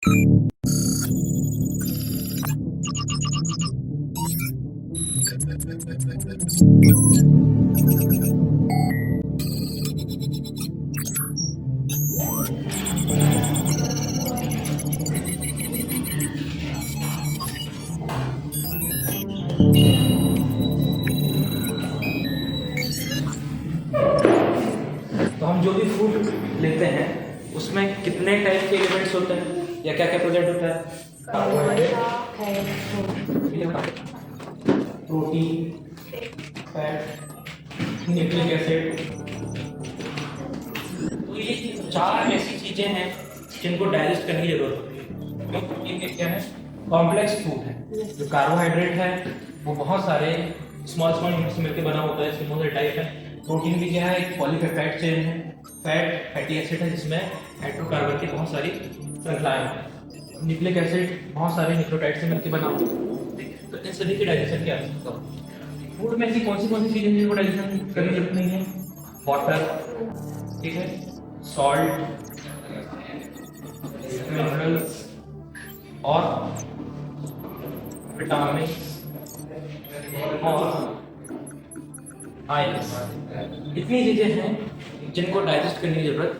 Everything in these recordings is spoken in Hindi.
तो हम जो भी फूड लेते हैं उसमें कितने टाइप के एलिमेंट्स होते हैं या क्या क्या प्रेजेंट होता है? Protein, fat, nucleic acid. तो ये चार ऐसी चीजें हैं जिनको डाइजेस्ट करने की जरूरत होती है। ये क्या है? कॉम्प्लेक्स फूड है। जो कार्बोहाइड्रेट है वो बहुत सारे स्मॉल स्मॉल यूनिट्स मिलकर बना होता है, इसमें बहुत सारे टाइप है। प्रोटीन भी क्या है? एक पॉलीपेप्टाइड चेन है। फैट फैटी एसिड है जिसमें हाइड्रोकार्बन की बहुत सारी श्रृंखलाएं हैं। न्यूक्लिक एसिड बहुत सारे न्यूक्लियोटाइड से मिलकर बना होता है। तो इन सभी के डाइजेशन की आवश्यकता होती है। फूड में ऐसी कौन सी चीजें जिनको डाइजेशन करने की जरूरत नहीं है? वाटर, ठीक है, सॉल्ट, मिनरल्स और विटामिन और आयंस। इतनी चीजें हैं जिनको डाइजेस्ट करने की जरूरत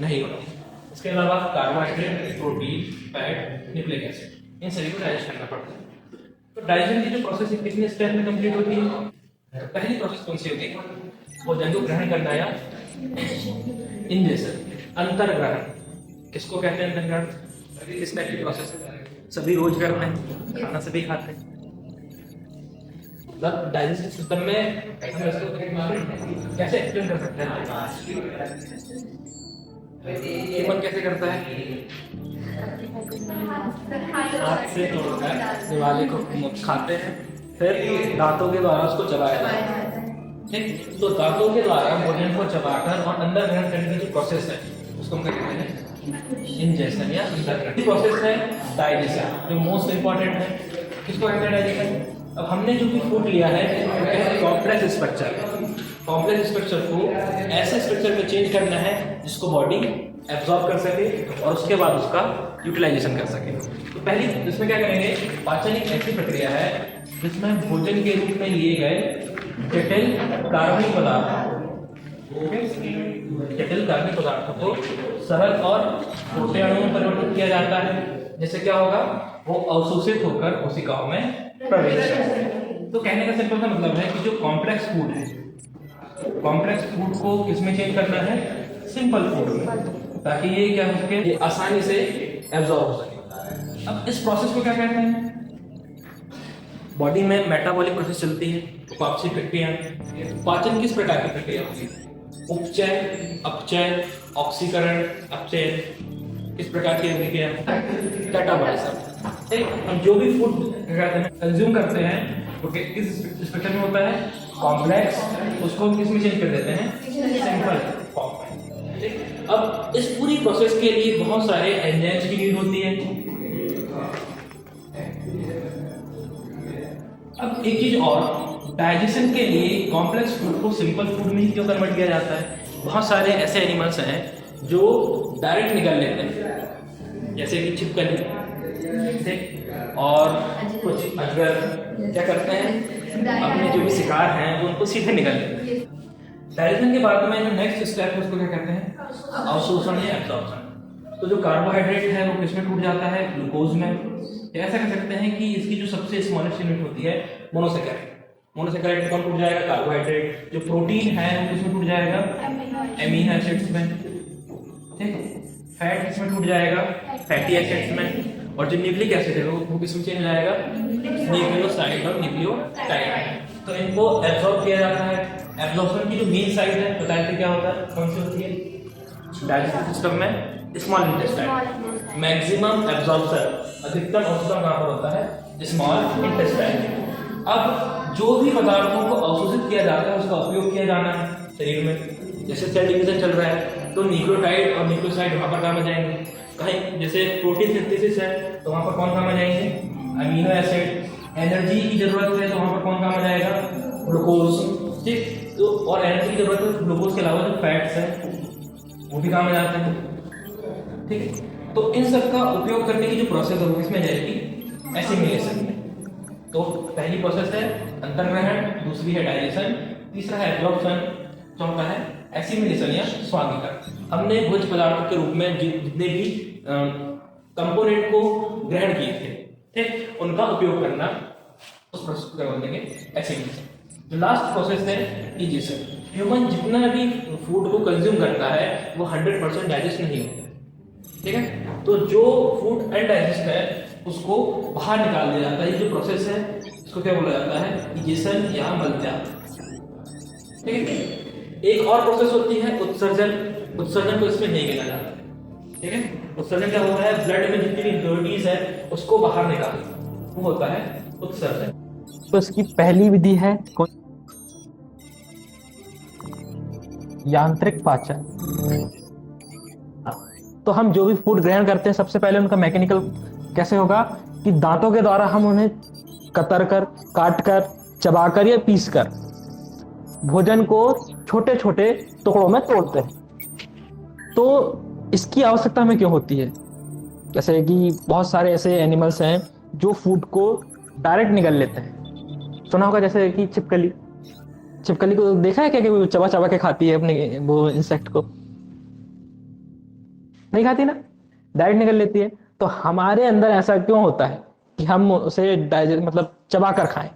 नहीं होती। इसके अलावा carbohydrate, protein, fat, nucleic acid, इन सभी को डाइजेस्ट करना पड़ता है। तो डाइजेशन की जो प्रोसेस है कितने स्टेप में कंप्लीट होती है? तो पहली प्रोसेस कौन सी होती है? भोजन को ग्रहण करना या इंजेशन, अंतर्ग्रहण। किसको कहते हैं अंतर्ग्रहण? किस टाइप की प्रोसेस है? सभी रोज करते हैं, खाना सभी खाते हैं। मतलब डाइजेस्टिव सिस्टम में हम इसको कैसे एक्सप्लेन कर सकते हैं? ह्यूमन कैसे करता है? हाथ से तोड़कर दिवाली को खाते हैं, फिर दांतों के द्वारा उसको चबाया जाता है। ठीक, तो दांतों के द्वारा भोजन को चबाकर और अंदर ग्रहण करने की जो प्रोसेस है उसको हम कहते हैं इंजेशन या अंदर प्रोसेस है डाइजेशन, जो मोस्ट इंपॉर्टेंट है। किसको कहते हैं डाइजेशन? अब हमने जो भी फूड लिया है कॉम्प्लेक्स स्ट्रक्चर, कॉम्प्लेक्स स्ट्रक्चर को ऐसे स्ट्रक्चर में चेंज करना है जिसको बॉडी एब्जॉर्ब कर सके और उसके बाद उसका यूटिलाइजेशन कर सके। तो पहली इसमें क्या करेंगे? पाचन एक ऐसी प्रक्रिया है जिसमें भोजन के रूप में लिए गए जटिल कार्बनिक पदार्थ, जटिल कार्बनिक पदार्थों को सरल और छोटे अणुओं में परिवर्तित किया जाता है। जैसे क्या होगा? वो अवशोषित होकर कोशिकाओं में प्रवेश करेंगे। तो कहने का सिंपल सा मतलब है कि जो कॉम्प्लेक्स फूड है, कॉम्प्लेक्स फूड को किसमें चेंज करना है? सिंपल फूड में, ताकि ये क्या हो सके, ये आसानी से एब्जॉर्ब हो सके। अब इस प्रोसेस को क्या कहते हैं? बॉडी में मेटाबॉलिक प्रोसेस चलती है, उपापचय प्रक्रिया। पाचन किस प्रकार की प्रक्रिया होती है? उपचय, अपचय, ऑक्सीकरण, अपचय, इस प्रकार की प्रक्रिया कैटाबॉलिज्म। हम जो भी फूड कंज्यूम करते हैं वो किस स्ट्रक्चर में होता है? कॉम्प्लेक्स। उसको किस में चेंज कर देते हैं? सिंपल फॉर्म में। अब इस पूरी प्रोसेस के लिए बहुत सारे एंजाइम्स की नीड होती है। अब एक चीज और, डाइजेशन के लिए कॉम्प्लेक्स फूड को सिंपल फूड में ही क्यों कन्वर्ट किया जाता है? बहुत सारे ऐसे एनिमल्स हैं जो डायरेक्ट निकल लेते हैं, जैसे कि छिपकली और कुछ अजगर क्या करते हैं? अपने जो भी शिकार हैं वो उनको सीधे निकल लेते हैं। डाइजेशन के बाद में जो नेक्स्ट स्टेप है उसको क्या कहते हैं? अवशोषण या एब्जॉर्प्शन। तो जो कार्बोहाइड्रेट है वो किसमें टूट जाता है? ग्लूकोज में। ऐसा कह सकते हैं कि इसकी जो सबसे स्मॉलेस्ट यूनिट होती है मोनोसेकेराइड। मोनोसेकेराइड में कौन टूट जाएगा? कार्बोहाइड्रेट। जो प्रोटीन है वो किसमें टूट जाएगा? एमिनो एसिड्स में। ठीक, फैट किसमें टूट जाएगा? फैटी एसिड्स में। और जो न्यूक्लिक एसिड है वो किसमें चेंज जाएगा? न्यूक्लियोसाइड और न्यूक्लियोटाइड। तो इनको एब्जॉर्ब किया जाता है। एब्जॉर्प्शन की जो मेन साइड है बताया कि क्या होता है, कौन सी होती है? डाइजेस्टिव सिस्टम में स्मॉल इंटेस्टाइन। मैक्सिमम एब्जॉर्प्शन, अधिकतम अवशोषण कहाँ पर होता है? Small intestine. अब जो भी पदार्थों को अवशोषित किया जाता है उसका उपयोग किया जाना है शरीर में। जैसे सेल डिवीजन चल रहा है तो न्यूक्लियोटाइड और न्यूक्लियोसाइड वहां पर काम आ जाएंगे। कहीं जैसे प्रोटीन सिंथेसिस है तो वहां पर कौन काम आ जाएंगे? Amino acid. एनर्जी की जरूरत है तो वहां पर कौन काम आ जाएगा? ग्लूकोज। ठीक, तो और एनर्जी की जरूरत है ग्लूकोज के अलावा जो फैट्स है वो भी काम आ जाते हैं। ठीक है, तो इन सब का उपयोग करने की जो प्रोसेस है वो किसमें जाएगी, एसिमिलेशन में। तो पहली प्रोसेस है अंतर्ग्रहण, दूसरी है डाइजेशन, तीसरा है एब्जॉर्प्शन, चौथा है एसिमिलेशन या स्वांगीकरण। हमने भोज्य पदार्थों के रूप में जितने भी कंपोनेंट को ग्रहण किए थे, ठीक, उनका उपयोग करना, उस प्रोसेस को क्या बोलेंगे, एसिमिलेशन। जो लास्ट प्रोसेस है डाइजेशन। ह्यूमन जितना भी फूड को कंज्यूम करता है वो 100% डाइजेस्ट नहीं होता, ठीक है। तो जो फूड अनडाइजेस्ट है उसको बाहर निकाल दिया जाता है। ये जो प्रोसेस है इसको क्या बोला जाता है, डाइजेशन या मलत्याग, ठीक है। एक और प्रोसेस होती है उत्सर्जन। उत्सर्जन को इसमें नहीं गिना जाता, ठीक है। उत्सर्जन क्या होता है, ब्लड में जितनी भी इम्प्योरिटीज है उसको बाहर निकालना, वो होता है उत्सर्जन। तो इसकी पहली विधि है यांत्रिक पाचन। तो हम जो भी फूड ग्रहण करते हैं सबसे पहले उनका मैकेनिकल कैसे होगा कि दांतों के द्वारा हम उन्हें कतर कर, काट कर, चबाकर या पीस कर भोजन को छोटे छोटे टुकड़ों में तोड़ते हैं। तो इसकी आवश्यकता हमें क्यों होती है? जैसे कि बहुत सारे ऐसे एनिमल्स हैं जो फूड को डायरेक्ट निगल लेते हैं। सुना होगा जैसे कि छिपकली। छिपकली को देखा है क्या कि वो चबा चबा के खाती है अपने वो इंसेक्ट को? नहीं खाती ना, डायरेक्ट निगल लेती है। तो हमारे अंदर ऐसा क्यों होता है कि हम उसे डाइजेस्ट मतलब चबा कर खाएं?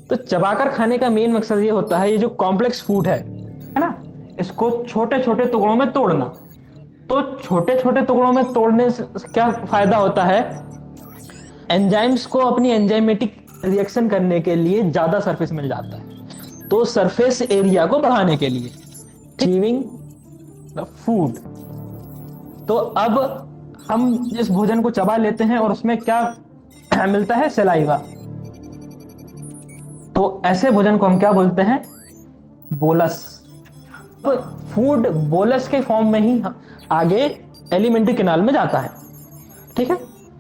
तो चबाकर खाने का मेन मकसद ये होता है, ये जो कॉम्प्लेक्स फूड है ना, इसको छोटे छोटे टुकड़ों में तोड़ना। तो छोटे छोटे टुकड़ों में तोड़ने से क्या फायदा होता है, एंजाइम्स को अपनी एंजाइमेटिक रिएक्शन करने के लिए ज्यादा सरफेस मिल जाता है। तो सरफेस एरिया को बढ़ाने के लिए अचीविंग द फूड। तो अब हम इस भोजन को चबा लेते हैं और उसमें क्या मिलता है, सलाइवा। तो ऐसे भोजन को हम क्या बोलते हैं, बोलस। तो फूड बोलस के फॉर्म में ही आगे एलिमेंट्री कैनाल में जाता है, ठीक है।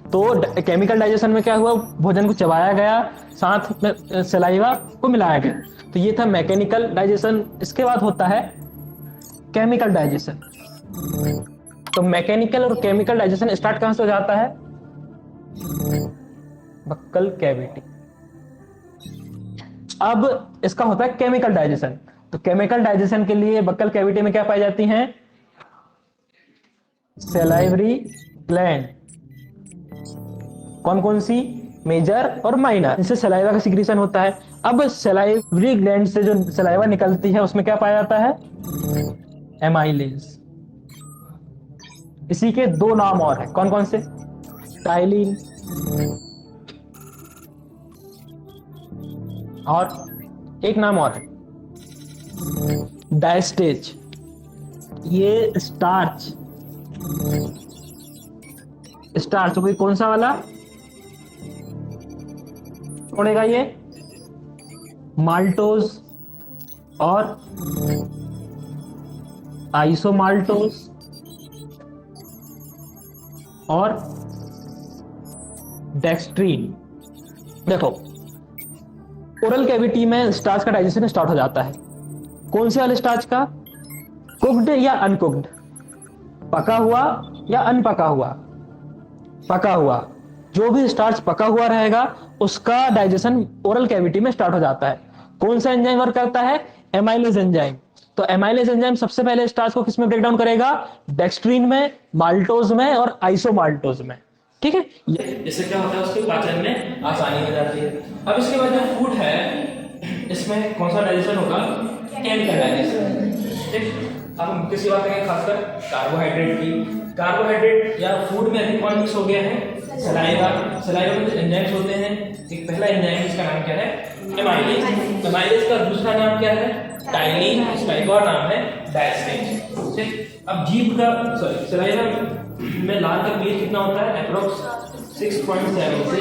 तो केमिकल डाइजेशन में क्या हुआ, भोजन को चबाया गया, साथ में सलाइवा को मिलाया गया। तो ये था मैकेनिकल डाइजेशन। इसके बाद होता है केमिकल डाइजेशन। तो मैकेनिकल और केमिकल डाइजेशन स्टार्ट कहां से हो जाता है, बक्कल कैविटी। अब इसका होता है केमिकल डाइजेशन। तो केमिकल डाइजेशन के लिए बक्कल कैविटी में क्या पाई जाती हैं, सैलाइवरी ग्लैंड। कौन कौन सी, मेजर और माइनर। इनसे सलाइवा का सिक्रीशन होता है। अब सलाइवरी ग्लैंड से जो सलाइवा निकलती है उसमें क्या पाया जाता है, एमाइलेज। इसी के दो नाम और है, कौन कौन से, टाइलिन और एक नाम और है डायस्टेज। ये स्टार्च कोई कौन सा वाला छोड़ेगा, ये माल्टोज और आइसोमाल्टोज और डेक्स्ट्रीन। देखो ओरल कैविटी में स्टार्च का डाइजेशन स्टार्ट हो जाता है। कौन से वाले स्टार्च का, कुक्ड या अनकुक्ड, पका हुआ या अनपका हुआ। पका हुआ, जो भी स्टार्च पका हुआ रहेगा उसका डाइजेशन ओरल कैविटी में स्टार्ट हो जाता है। कौन सा एंजाइम वर्क करता है, एमाइलेज एंजाइम। तो एमाइलेज एंजाइम सबसे पहले स्टार्च को किसमें ब्रेक डाउन करेगा, डेक्स्ट्रीन में, माल्टोज में और आइसोमाल्टोज में, ठीक है। इससे क्या होता है, उसके पाचन में आसानी हो जाती है। अब इसके बाद जो फूड है इसमें कौन सा डाइजेशन होगा, केमिकल डाइजेशन, ठीक। अब हम किसी बात करेंगे खासकर कार्बोहाइड्रेट की। कार्बोहाइड्रेट या फूड में अभी कौन मिक्स हो गया है, सलाइवा। सलाइवा में जो एंजाइम्स होते हैं, एक पहला एंजाइम जिसका नाम क्या है, एमाइलेज। एमाइलेज का दूसरा नाम क्या है, टाइलिन। इसका एक और नाम है डायस्टेज, ठीक। अब जीभ का सलाइवा में लाल का पीएच कितना होता है, अप्रोक्स 6.7 से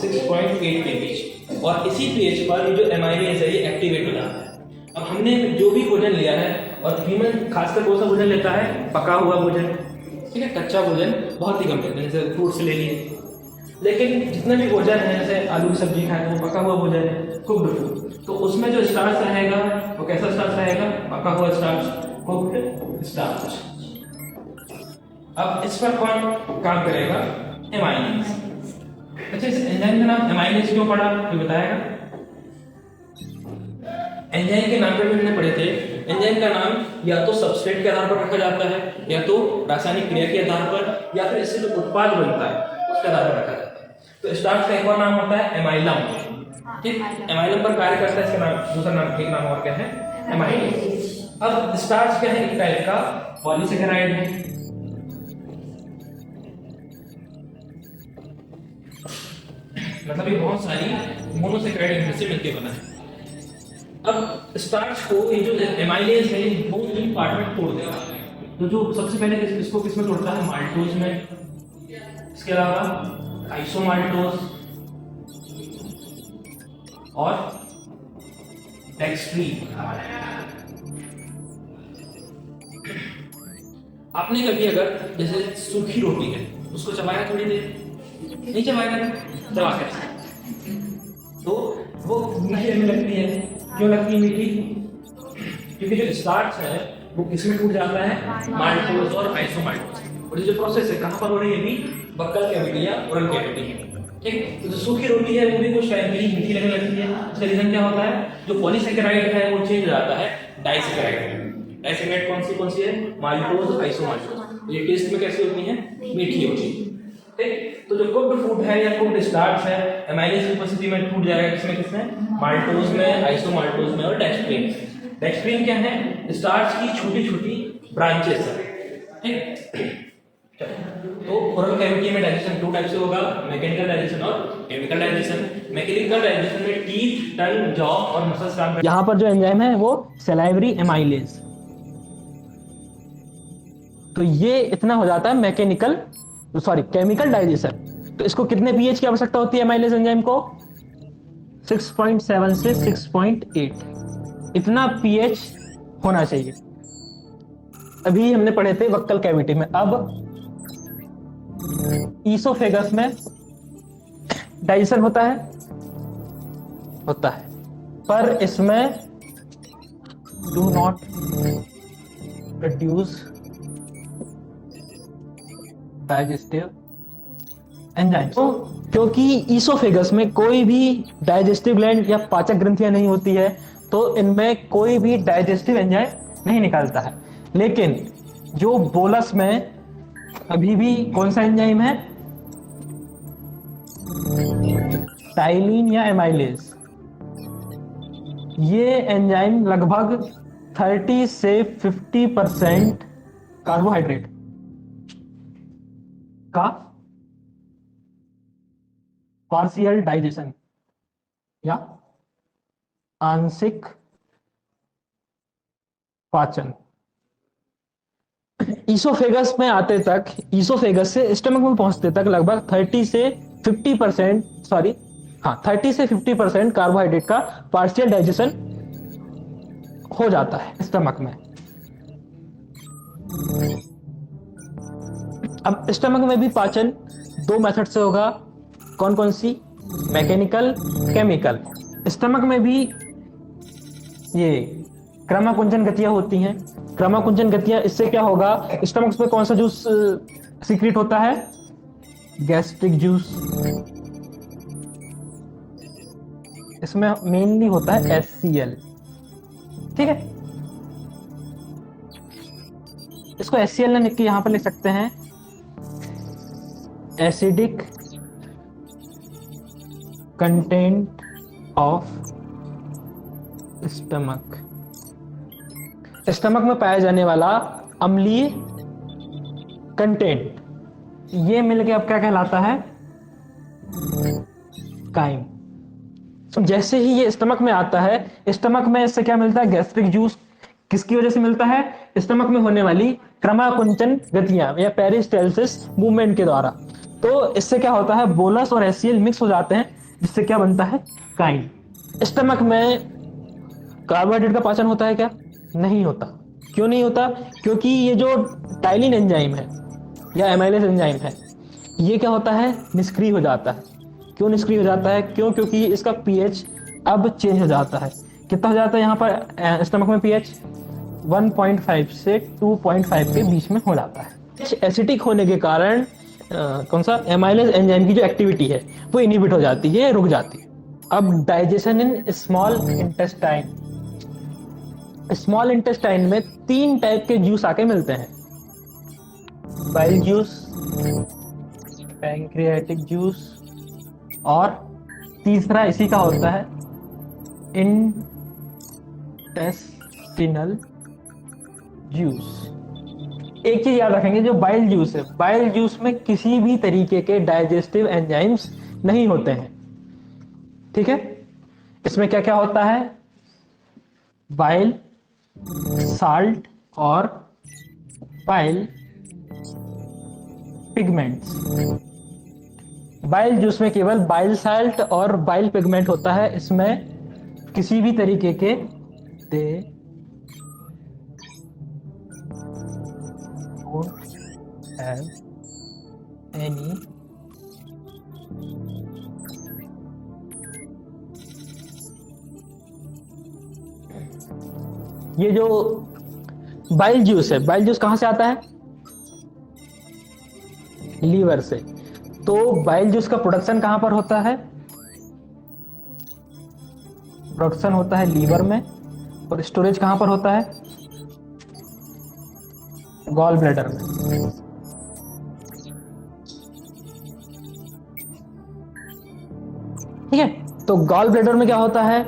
6.8 के बीच। और इसी पीएच पर ये जो एमाइलेज है ये एक्टिवेट हो जाता है। अब हमने जो भी भोजन लिया है, और ह्यूमन खासकर कौन सा भोजन लेता है, पका हुआ भोजन, ठीक है। कच्चा भोजन बहुत ही कम लेते हैं, जैसे फ्रूट्स ले लिए। लेकिन जितना भी भोजन है, जैसे आलू की सब्जी खाए तो वो पका हुआ भोजन है, कुक्ड फूड। तो उसमें जो स्टार्च रहेगा वो कैसा स्टार्च रहेगा, पका हुआ स्टार्च। Cooked starch. अब इस पर कौन काम करेगा? एमाइलेज। अच्छा, इस एंजाइम का नाम एमाइलेज क्यों पड़ा, ये बताएगा? एंजाइम के नाम पर भी हमने पढ़े थे, एंजाइम का नाम या तो सबस्ट्रेट के आधार पर रखा जाता है, या तो रासायनिक क्रिया के आधार पर, या फिर इससे जो उत्पाद बनता है उसके आधार पर रखा जाता है। तो स्टार्च का एक और नाम होता है एमाइलम। ठीक, एमाइलम पर कार्य करता है, इसका नाम दूसरा नाम, एक नाम और क्या है? एमाइलेज। अब स्टार्च क्या है? एक टाइप का पॉलीसेकेराइड है। मतलब ये बहुत सारी मोनोसेकेराइड इनमें से मिलकर बना है। अब स्टार्च को ये जो एमाइलेज है ये दो तीन पार्ट में तोड़ देगा। तो जो सबसे पहले इसको किसमें तोड़ता है? माल्टोज में। इसके अलावा आइसोमाल्टोज और डेक्स्ट्रीन। आपने कभी अगर जैसे सूखी रोटी है उसको चबाया थोड़ी देर, नहीं चबाएगा ना, चबा कर तो वो मीठी लगने लगती है। क्यों लगती है मीठी? क्योंकि जो स्टार्च है वो किसमें टूट जाता है? माल्टोज और आइसोमाल्टोज। और ये जो प्रोसेस है कहाँ पर हो रही है? अभी बक्कल कैविटी या ओरल कैविटी में। ठीक, तो जो सूखी रोटी है वो भी कुछ टाइम के लिए मीठी लगने लगती है। उसका रीजन क्या होता है? जो पॉलीसेकेराइड है वो चेंज हो जाता है डाइसेकेराइड। डाइसेकेराइड कौन सी है? माल्टोज, आइसोमाल्टोज। ये टेस्ट में कैसी होती है? मीठी होती है। ठीक, तो जो कुक्ड फूड है या कुक्ड स्टार्च है, एमाइलेज की उपस्थिति में टूट जाएगा। किसमें? माल्टोज में, आइसोमाल्टोज में और डेक्स्ट्रीन में। डेक्स्ट्रीन क्या है? स्टार्च की छोटी छोटी ब्रांचेस है। ठीक, तो ओरल कैविटी में डाइजेशन दो टाइप से होगा, मैकेनिकल डाइजेशन और केमिकल डाइजेशन। मैकेनिकल डाइजेशन में टीथ, टंग, जॉ और मसल्स काम करते हैं। यहाँ पर जो एंजाइम है वो सलाइवरी एमाइलेज। तो ये इतना हो जाता है मैकेनिकल केमिकल डाइजेशन। तो इसको कितने पीएच की आवश्यकता होती है एमाइलेज एंजाइम को? 6.7 से 6.8 इतना पीएच होना चाहिए। अभी हमने पढ़े थे वक्कल कैविटी में। अब ईसोफेगस में डाइजेशन होता है पर इसमें do not produce digestive enzyme. तो क्योंकि ईसोफेगस में कोई भी डाइजेस्टिव ग्लैंड या पाचक ग्रंथियां नहीं होती है तो इनमें कोई भी डाइजेस्टिव एंजाइम नहीं निकलता है। लेकिन जो बोलस में अभी भी कौन सा एंजाइम है? टाइलिन या एमाइलेज। ये एंजाइम लगभग 30 से 50% कार्बोहाइड्रेट का पार्शियल डाइजेशन या आंशिक पाचन ईसोफेगस में आते तक, ईसोफेगस से स्टमक में पहुंचते तक लगभग 30 से 50% कार्बोहाइड्रेट का पार्शियल डाइजेशन हो जाता है स्टमक में। अब स्टमक में भी पाचन दो मेथड से होगा। कौन कौन सी? Mechanical, chemical. स्टमक में भी ये क्रमाकुंचन गतियां होती हैं। क्रमाकुंचन गतियां, इससे क्या होगा? स्टमक में कौन सा जूस सीक्रेट होता है? Gastric juice. इसमें मेनली होता है HCl। ठीक है, इसको HCl लिख के यहां पर लिख सकते हैं acidic content of stomach. Stomach में पाया जाने वाला अम्लीय कंटेंट, ये मिलके अब क्या कहलाता है? काइम। जैसे ही ये स्टमक में आता है, स्टमक में इससे क्या मिलता है? Gastric juice. किसकी वजह से मिलता है? स्टमक में होने वाली क्रमाकुंचन गतियां या पेरिस्टालसिस मूवमेंट के द्वारा। तो इससे क्या होता है? बोलस और HCl मिक्स हो जाते हैं, जिससे क्या बनता है? काइम। स्टमक में कार्बोहाइड्रेट का पाचन होता है क्या? नहीं होता। क्यों नहीं होता? क्योंकि ये जो टाइलिन एंजाइम है या एमाइलेज एंजाइम है, ये क्या होता है? निष्क्रिय हो जाता है। क्यों निष्क्रिय हो जाता है? क्योंकि इसका पीएच अब चेंज हो जाता है। कितना हो जाता है यहाँ पर स्टमक में पीएच? 1.5 से 2.5 के बीच में हो जाता है। एसिडिक होने के कारण कौन सा एमाइलेज एंजाइम की जो एक्टिविटी है वो इनहिबिट हो जाती है, रुक जाती है। अब digestion in small intestine, small intestine में 3 टाइप के जूस आके मिलते हैं, बाइल जूस, पैंक्रियाटिक जूस और तीसरा इसी का होता है इंटेस्टिनल जूस। एक चीज याद रखेंगे, जो बाइल जूस है, बाइल जूस में किसी भी तरीके के डाइजेस्टिव एंजाइम्स नहीं होते हैं, ठीक है। इसमें क्या क्या होता है, बाइल साल्ट और बाइल पिगमेंट्स। बाइल जूस में केवल बाइल साल्ट और बाइल पिगमेंट होता है, इसमें किसी भी तरीके के दे don't have any ये जो बाइल जूस है, बाइल जूस कहां से आता है, लीवर से। तो बाइल जूस का प्रोडक्शन कहां पर होता है, प्रोडक्शन होता है लीवर में, और स्टोरेज कहां पर होता है, गॉल ब्लैडर में। ठीक है, तो गॉल ब्लैडर में क्या होता है,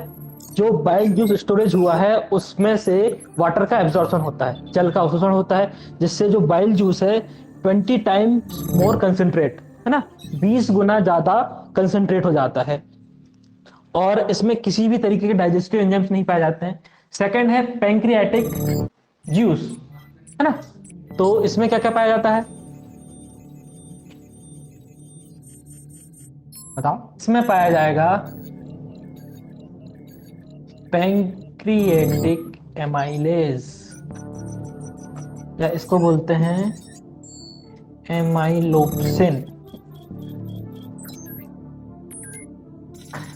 जो बाइल जूस स्टोरेज हुआ है उसमें से वाटर का एब्जॉर्प्शन होता है, जल का अवशोषण होता है, जिससे जो बाइल जूस है 20 टाइम्स मोर कंसंट्रेट, है ना, 20 गुना ज्यादा कंसंट्रेट हो जाता है, और इसमें किसी भी तरीके के डाइजेस्टिव एंजाइम्स नहीं पाए जाते हैं। सेकंड है पैंक्रियाटिक जूस, है ना, तो इसमें क्या क्या पाया जाता है, बताओ। इसमें पाया जाएगा पैंक्रिएटिक एमाइलेज, या इसको बोलते हैं एमाइलोप्सिन।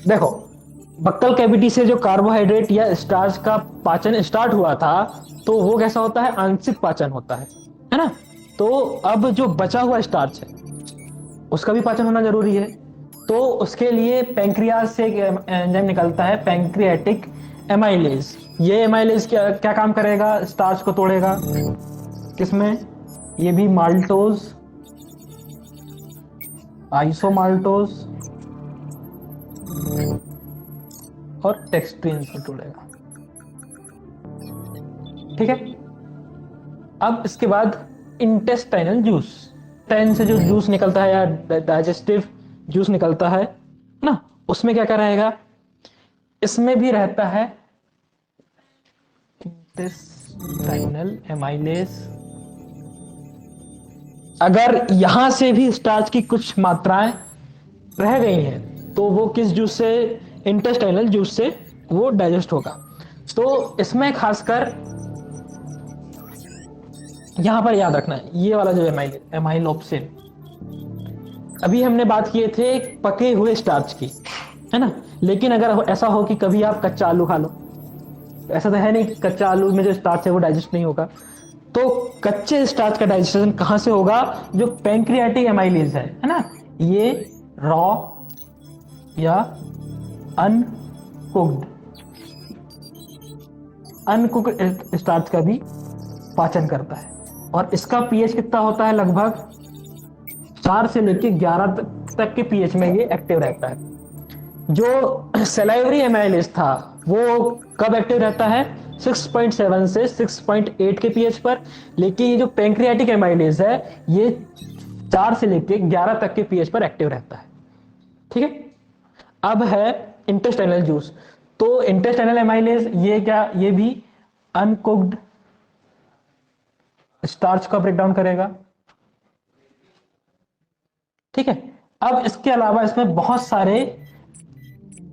देखो, बक्कल कैविटी से जो कार्बोहाइड्रेट या स्टार्च का पाचन स्टार्ट हुआ था, तो वो कैसा होता है, आंशिक पाचन होता है ना। तो अब जो बचा हुआ स्टार्च है उसका भी पाचन होना जरूरी है, तो उसके लिए पैंक्रियाज से एक एंजाइम निकलता है, पैंक्रियाटिक एमाइलेज। ये एमाइलेज क्या क्या काम करेगा, स्टार्च को तोड़ेगा, किसमें, ये भी माल्टोज, आइसोमाल्टोज और टेक्सट्रीन से तोड़ेगा, ठीक है। अब इसके बाद इंटेस्टाइनल जूस, टेन से जो जूस निकलता है या डाइजेस्टिव जूस निकलता है ना, उसमें क्या क्या रहेगा, इसमें भी रहता है इंटेस्टाइनल एमाइलेज। अगर यहां से भी स्टार्च की कुछ मात्राएं रह गई हैं तो वो किस जूस से, इंटेस्टाइनल जूस से वो डाइजेस्ट होगा। तो इसमें खासकर यहां पर याद रखना है ये वाला जो एमाइलोप्सिन, अभी हमने बात किए थे पके हुए स्टार्च की, है ना। लेकिन अगर ऐसा हो कि कभी आप कच्चा आलू खा लो, ऐसा तो है नहीं कि कच्चा आलू में जो स्टार्च है वो डाइजेस्ट नहीं होगा, तो कच्चे स्टार्च का डाइजेशन कहां से होगा, जो पैंक्रियाटिक एमाइलेज है ना, ये रॉ या अनकुक्ड स्टार्च का भी पाचन करता है, और इसका पीएच कितना होता है, लगभग 4 से लेकर 11 तक के पीएच में ये एक्टिव रहता है। जो सलाइवरी एमाइलेज था वो कब एक्टिव रहता है, 6.7 से 6.8 के पीएच पर, लेकिन ये जो पैंक्रियाटिक एमाइलेज है ये 4 से लेकर 11 तक के पीएच पर एक्टिव रहता है, ठीक है। अब है इंटेस्टाइनल जूस, तो इंटेस्टाइनल एमाइलेज ये क्या, ये भी अनकुक्ड स्टार्च का ब्रेकडाउन करेगा, ठीक है। अब इसके अलावा इसमें बहुत सारे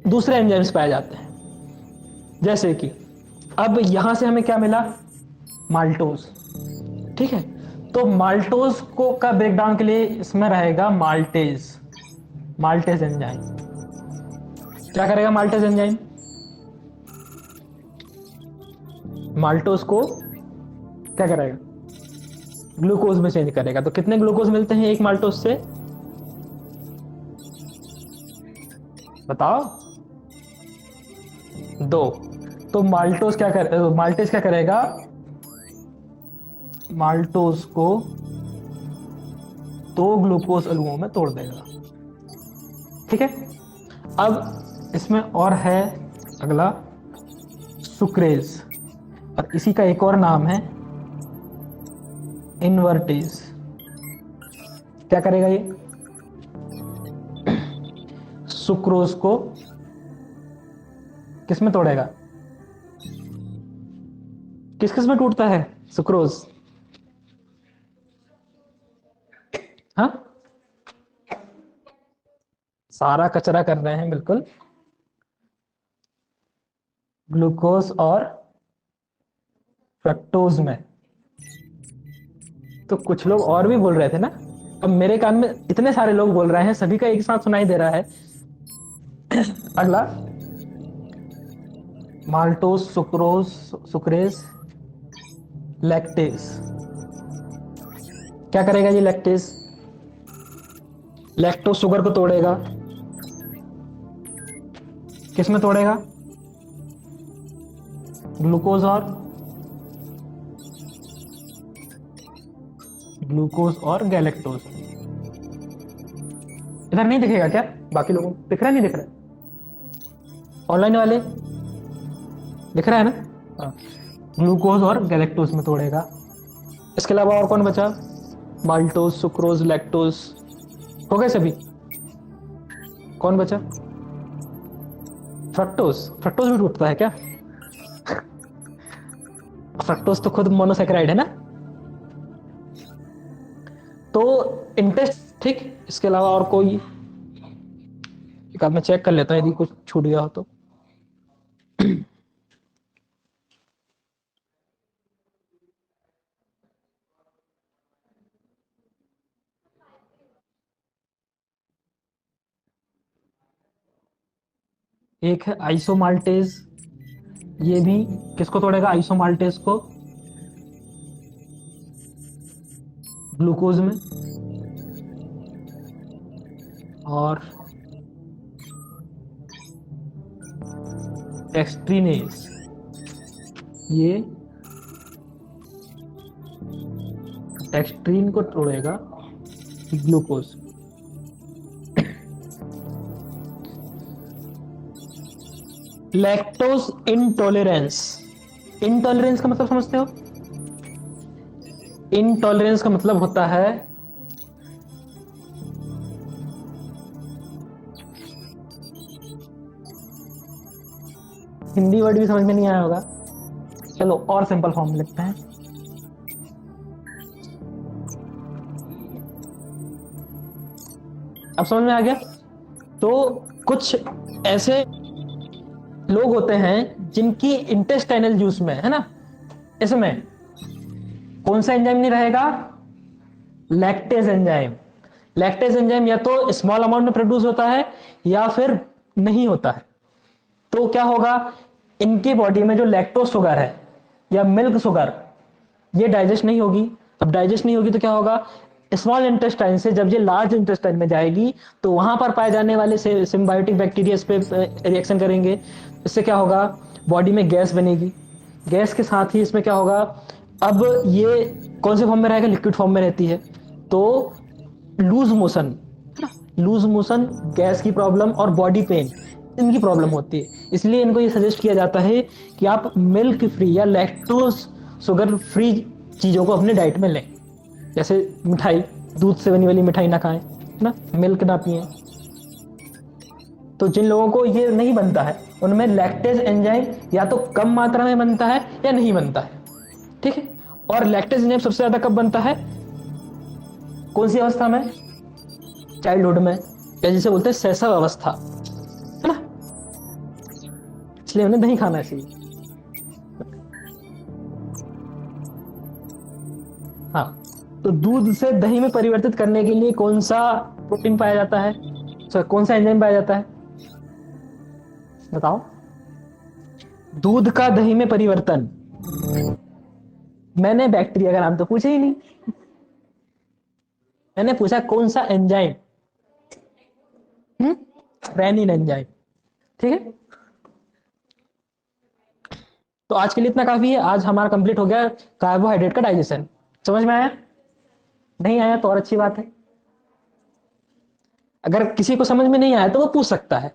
दूसरे एंजाइम्स पाए जाते हैं, जैसे कि अब यहां से हमें क्या मिला, माल्टोज, ठीक है। तो माल्टोज को का ब्रेकडाउन के लिए इसमें रहेगा माल्टेज एंजाइम। क्या करेगा माल्टेज एंजाइम, माल्टोज को क्या करेगा, ग्लूकोज में चेंज करेगा। तो कितने ग्लूकोज मिलते हैं एक माल्टोज से, बताओ? 2। तो माल्टेज क्या करेगा, माल्टोज को 2 ग्लूकोज अणुओं में तोड़ देगा। ठीक है। अब इसमें और है अगला सुक्रेज, और इसी का एक और नाम है इनवर्टेज। क्या करेगा ये, सुक्रोज को किस में तोड़ेगा, किस किस में टूटता है सुक्रोज? हाँ, सारा कचरा कर रहे हैं बिल्कुल, ग्लूकोज और फ्रक्टोज में। तो कुछ लोग और भी बोल रहे थे ना, अब मेरे कान में इतने सारे लोग बोल रहे हैं, सभी का एक साथ सुनाई दे रहा है। अगला माल्टोज, सुक्रोज, सुक्रेज, लैक्टेज। क्या करेगा ये लैक्टेज, लैक्टोज शुगर को तोड़ेगा, किस में तोड़ेगा, ग्लूकोज और गैलेक्टोज। इधर नहीं दिखेगा क्या, बाकी लोगों को दिख रहा है, नहीं दिख रहा है? ऑनलाइन वाले दिख रहा है ना? हाँ, ग्लूकोज और गैलेक्टोज में तोड़ेगा। इसके अलावा और कौन बचा, माल्टोज, सुक्रोज, लैक्टोज हो गए सभी। कौन बचा, फ्रक्टोज भी टूटता है क्या? फ्रक्टोज तो खुद मोनोसैकेराइड है ना। तो इंटेस्ट, ठीक। इसके अलावा और कोई एक आध मैं चेक कर लेता हूँ यदि कुछ छूट गया हो तो। एक है आइसोमाल्टेज, ये भी किसको तोड़ेगा, आइसोमाल्टेज को, ग्लूकोज में। और डेक्सट्रीनेज, ये डेक्सट्रीन को तोड़ेगा ग्लूकोज। लैक्टोज इंटॉलरेंस, इंटॉलरेंस का मतलब समझते हो? इंटॉलरेंस का मतलब होता है हिंदी वर्ड भी समझ में नहीं आया होगा, चलो और सिंपल फॉर्म में लिखते हैं। अब समझ में आ गया? तो कुछ ऐसे लोग होते हैं जिनकी इंटेस्टाइनल जूस में, है ना, इसमें कौन सा एंजाइम नहीं रहेगा, लैक्टेज एंजाइम। लैक्टेज एंजाइम या तो स्मॉल अमाउंट में प्रोड्यूस होता है या फिर नहीं होता है। तो क्या होगा, इनकी बॉडी में जो लैक्टोज शुगर है या मिल्क शुगर, ये डाइजेस्ट नहीं होगी। अब डाइजेस्ट नहीं होगी तो क्या होगा, स्मॉल इंटेस्टाइन से जब ये लार्ज इंटेस्टाइन में जाएगी तो वहां पर पाए जाने वाले सिम्बायोटिक बैक्टीरिया इस पे रिएक्शन करेंगे। इससे क्या होगा, बॉडी में गैस बनेगी। गैस के साथ ही इसमें क्या होगा, अब ये कौन से फॉर्म में रहेगा, लिक्विड फॉर्म में रहती है। तो लूज मोशन, गैस की प्रॉब्लम और बॉडी पेन, इनकी प्रॉब्लम होती है। इसलिए इनको ये सजेस्ट किया जाता है कि आप मिल्क फ्री या लैक्टोज शुगर फ्री चीज़ों को अपने डाइट में लें। जैसे मिठाई, दूध से बनी वाली मिठाई ना खाएं, ना, मिल्क ना पिएं। तो जिन लोगों को ये नहीं बनता है उनमें लैक्टेज एंजाइम या तो कम मात्रा में बनता है या नहीं बनता है। ठीक है। और लैक्टेज एंजाइम सबसे ज्यादा कब बनता है, कौन सी अवस्था में, चाइल्डहुड में, या जिसे बोलते हैं शैशव अवस्था, है ना। इसलिए उन्हें नहीं खाना चाहिए। हाँ, तो दूध से दही में परिवर्तित करने के लिए कौन सा प्रोटीन पाया जाता है, कौन सा एंजाइम पाया जाता है, बताओ? दूध का दही में परिवर्तन, मैंने बैक्टीरिया का नाम तो पूछा ही नहीं, मैंने पूछा कौन सा एंजाइम, रेनिन एंजाइम। ठीक है, तो आज के लिए इतना काफी है। आज हमारा कंप्लीट हो गया कार्बोहाइड्रेट का डाइजेशन। समझ में आया? नहीं आया तो और अच्छी बात है, अगर किसी को समझ में नहीं आया तो वो पूछ सकता है।